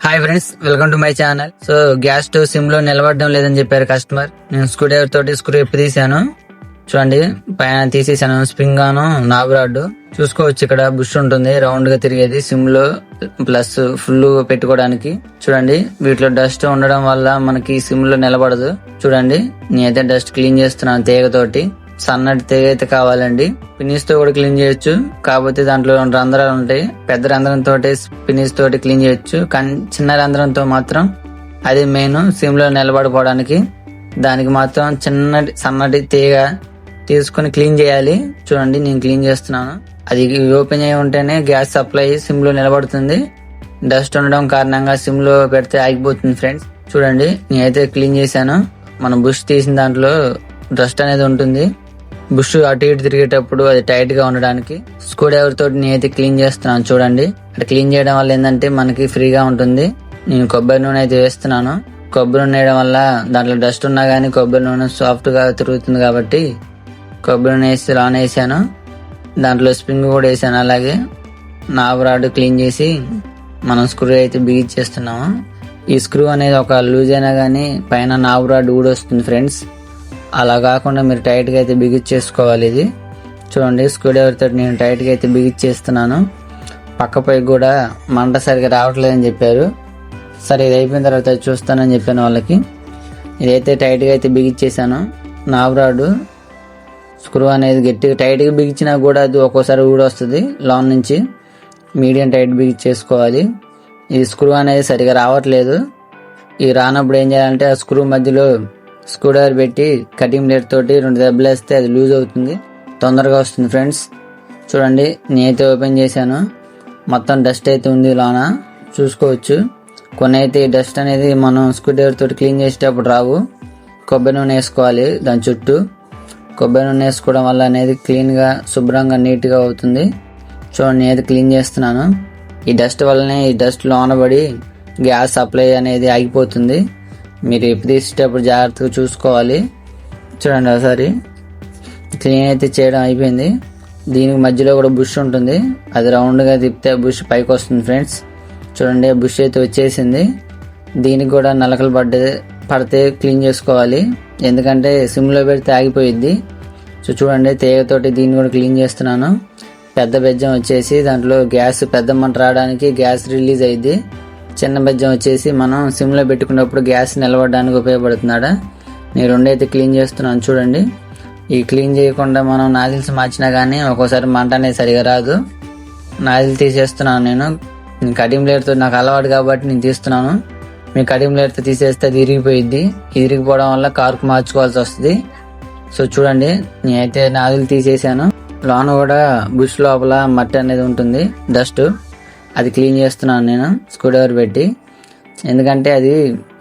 Hi friends, welcome to my channel. So gas stove SIM లో నిలబడడం లేదని చెప్పారు కస్టమర్. నేను స్క్రూ డ్రైవర్ తోటి స్క్రూ ఎప్పి తీసాను. చూడండి, పైన తీసేసాను స్ప్రింగ్ గాను నాబ్ రాడ్. చూసుకోవచ్చు, ఇక్కడ బుష్ ఉంటుంది రౌండ్ గా తిరిగేది సిమ్ లో ప్లస్ ఫుల్ పెట్టుకోవడానికి. చూడండి, వీటిలో డస్ట్ ఉండడం వల్ల మనకి సిమ్ లో నిలబడదు. చూడండి, నేనైతే డస్ట్ క్లీన్ చేస్తున్నాను తీగతోటి. సన్నటి తీగ అయితే కావాలండి. ఫినిష్ తో కూడా క్లీన్ చేయొచ్చు, కాకపోతే దాంట్లో రంధ్రాలు ఉంటాయి. పెద్ద రంధ్రంతో ఫినిష్ తోటి క్లీన్ చేయొచ్చు, కానీ చిన్న రంధ్రంతో మాత్రం అది మెయిన్ సిమ్ లో నిలబడిపోవడానికి. దానికి మాత్రం సన్నటి తీగ తీసుకుని క్లీన్ చేయాలి. చూడండి, నేను క్లీన్ చేస్తున్నాను. అది ఓపెన్ అయి ఉంటేనే గ్యాస్ సప్లై సిమ్ లో నిలబడుతుంది. డస్ట్ ఉండడం కారణంగా సిమ్ లో పెడితే ఆగిపోతుంది ఫ్రెండ్స్. చూడండి, నేనైతే క్లీన్ చేశాను. మనం బుష్ తీసిన దాంట్లో డస్ట్ అనేది ఉంటుంది. బుష్ అటు ఇటు తిరిగేటప్పుడు అది టైట్ గా ఉండడానికి స్క్రూ డ్రైవర్ తోటి నేనైతే క్లీన్ చేస్తున్నాను. చూడండి, అక్కడ క్లీన్ చేయడం వల్ల ఏంటంటే మనకి ఫ్రీగా ఉంటుంది. నేను కొబ్బరి నూనె అయితే వేస్తున్నాను. కొబ్బరి నూనె వేయడం వల్ల దాంట్లో డస్ట్ ఉన్నా గానీ కొబ్బరి నూనె సాఫ్ట్ గా తిరుగుతుంది కాబట్టి కొబ్బరి నూనె వేసి లాన్ వేసాను. దాంట్లో స్ప్రింగ్ కూడా వేసాను. అలాగే నాబ్ రాడ్ క్లీన్ చేసి మనం స్క్రూ అయితే బిగించేస్తున్నాము. ఈ స్క్రూ అనేది ఒక లూజ్ అయినా గానీ పైన నాబ్ రాడ్ ఊడొస్తుంది ఫ్రెండ్స్. అలా కాకుండా మీరు టైట్ గా అయితే బిగించేసుకోవాలి. ఇది చూడండి, స్క్రూ డ్రైవర్ తోటి నేను టైట్ గా అయితే బిగించేస్తున్నాను. పక్క పై కూడా మంట సరిగా రావట్లేదని చెప్పారు. సరే, ఇది అయిపోయిన తర్వాత చూస్తానని చెప్పాను వాళ్ళకి. ఇదైతే టైట్ గా అయితే బిగించేసాను. నాబ్ రాడ్ స్క్రూ అనేది గట్టిగా టైట్ గా బిగించినా కూడా అది ఒక్కోసారి ఊడొస్తుంది లోన్ నుంచి. మీడియం టైట్ బిగించేసుకోవాలి. ఈ స్క్రూ అనేది సరిగా రావట్లేదు. ఈ రానప్పుడు ఏం చేయాలంటే ఆ స్క్రూ మధ్యలో స్క్రూ డ్రైవర్ పెట్టి కటింగ్ బ్లేడ్ తోటి 2 దెబ్బలు వేస్తే అది లూజ్ అవుతుంది, తొందరగా వస్తుంది ఫ్రెండ్స్. చూడండి, నేనైతే ఓపెన్ చేశాను. మొత్తం డస్ట్ అయితే ఉంది లోన, చూసుకోవచ్చు. కొన్ని అయితే ఈ డస్ట్ అనేది మనం స్క్రూ డ్రైవర్ తోటి క్లీన్ చేసేటప్పుడు రావు. కొబ్బరి నూనె వేసుకోవాలి దాని చుట్టూ. కొబ్బరి నూనె వేసుకోవడం వల్ల అనేది క్లీన్ గా శుభ్రంగా నీట్ గా అవుతుంది. చూడండి, నేనైతే క్లీన్ చేస్తున్నాను. ఈ డస్ట్ వల్లనే ఈ డస్ట్ లోనబడి గ్యాస్ సప్లై అనేది ఆగిపోతుంది. మీరు ఎప్పుడు తీసేటప్పుడు జాగ్రత్తగా చూసుకోవాలి. చూడండి, ఒకసారి క్లీన్ అయితే చేయడం అయిపోయింది. దీనికి మధ్యలో కూడా బుష్ ఉంటుంది, అది రౌండ్గా తిప్పితే బుష్ పైకి వస్తుంది ఫ్రెండ్స్. చూడండి, బుష్ అయితే వచ్చేసింది. దీనికి కూడా నలకలు పడితే క్లీన్ చేసుకోవాలి, ఎందుకంటే సిమ్లో పెడితే ఆగిపోయిద్ది. సో చూడండి, తీగతోటి దీన్ని కూడా క్లీన్ చేస్తున్నాను. పెద్ద బెజ్జం వచ్చేసి దాంట్లో గ్యాస్ పెద్ద మంట రావడానికి గ్యాస్ రిలీజ్ అయ్యిద్ది. చిన్న బెజ్జం వచ్చేసి మనం సిమ్ లో పెట్టుకున్నప్పుడు గ్యాస్ నిలబడడానికి ఉపయోగపడుతున్నాడా. నేను రెండైతే క్లీన్ చేస్తున్నాను. చూడండి, ఈ క్లీన్ చేయకుండా మనం నాజిల్స్ మార్చినా గానీ ఒక్కోసారి మంట అనేది సరిగా రాదు. నాజిల్ తీసేస్తున్నాను నేను. కటింగ్ బ్లేడ్ తో నాకు అలవాటు కాబట్టి నేను తీస్తున్నాను. మీ కటింగ్ బ్లేడ్ తో తీసేస్తే అది ఇరిగిపోయిద్ది. ఇరిగిపోవడం వల్ల కార్కు మార్చుకోవాల్సి వస్తుంది. సో చూడండి, నేనైతే నాజిల్ తీసేసాను. లోన కూడా బుష్ లోపల మట్టి అనేది ఉంటుంది, డస్ట్. అది క్లీన్ చేస్తున్నాను నేను స్క్రూ డ్రైవర్ పెట్టి. ఎందుకంటే అది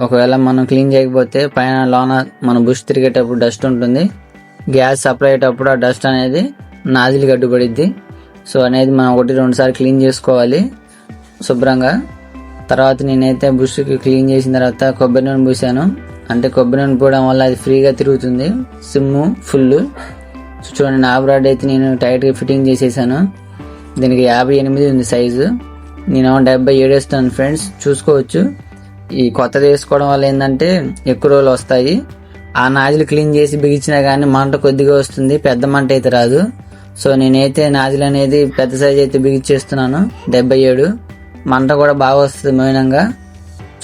ఒకవేళ మనం క్లీన్ చేయకపోతే పైన లోన మన బుష్ తిరిగేటప్పుడు డస్ట్ ఉంటుంది. గ్యాస్ సప్లై అయ్యేటప్పుడు ఆ డస్ట్ అనేది నాజిల్ గడ్డుపడిద్ది. సో అనేది మనం 1-2 సార్లు క్లీన్ చేసుకోవాలి శుభ్రంగా. తర్వాత నేనైతే బుష్కి క్లీన్ చేసిన తర్వాత కొబ్బరి నూనె పూసాను. అంటే కొబ్బరి నూనె పోయడం వల్ల అది ఫ్రీగా తిరుగుతుంది సిమ్ ఫుల్. సో చూడండి, నాబ్ రాడ్ అయితే నేను టైట్ గా ఫిట్టింగ్ చేసేసాను. దీనికి 58 ఉంది సైజు. నేను 77 వేస్తాను ఫ్రెండ్స్, చూసుకోవచ్చు. ఈ కొత్తది వేసుకోవడం వల్ల ఏంటంటే ఎక్కువ రోజులు వస్తాయి. ఆ నాజిల్ క్లీన్ చేసి బిగించినా గానీ మంట కొద్దిగా వస్తుంది, పెద్ద మంట అయితే రాదు. సో నేనైతే నాజిల్ అనేది పెద్ద సైజ్ అయితే బిగించేస్తున్నాను 77. మంట కూడా బాగా వస్తుంది మౌనంగా.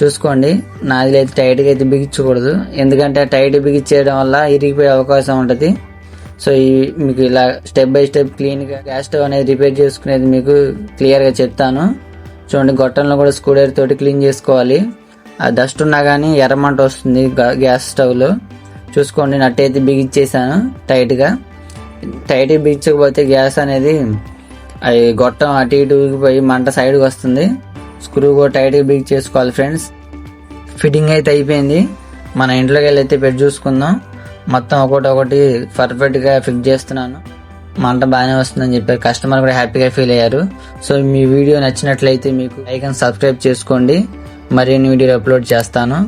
చూసుకోండి, నాజిల్ అయితే టైట్ గా అయితే బిగించకూడదు, ఎందుకంటే టైట్ బిగించేయడం వల్ల ఇరిగిపోయే అవకాశం ఉంటది. సో మీకు ఇలా స్టెప్ బై స్టెప్ క్లీన్ గా గ్యాస్ స్టవ్ అనేది రిపేర్ చేసుకునేది మీకు క్లియర్ గా చెప్తాను. చూడండి, గొట్టంలో కూడా స్క్రూ డ్రైవర్ తోటి క్లీన్ చేసుకోవాలి. ఆ డస్ట్ ఉన్నా గానీ ఎర్రమంట వస్తుంది గ్యాస్ స్టవ్ లో. చూసుకోండి, నట్ అయితే బిగించేసాను టైట్ గా బిగించకపోతే గ్యాస్ అనేది అది గొట్టం అటు ఇటు ఊగిపోయి మంట సైడ్కి వస్తుంది. స్క్రూ కూడా టైట్ గా బిగించేసుకోవాలి ఫ్రెండ్స్. ఫిట్టింగ్ అయితే అయిపోయింది. మన ఇంట్లోకి వెళ్ళి అయితే పెట్టి చూసుకుందాం. మొత్తం ఒకటి పర్ఫెక్ట్ గా ఫిక్స్ చేస్తున్నాను. మంట బాగానే వస్తుందని చెప్పారు కస్టమర్, కూడా హ్యాపీగా ఫీల్ అయ్యారు. సో మీ వీడియో నచ్చినట్లయితే మీకు లైక్ అండ్ సబ్స్క్రైబ్ చేసుకోండి. మరిన్ని వీడియోలు అప్లోడ్ చేస్తాను.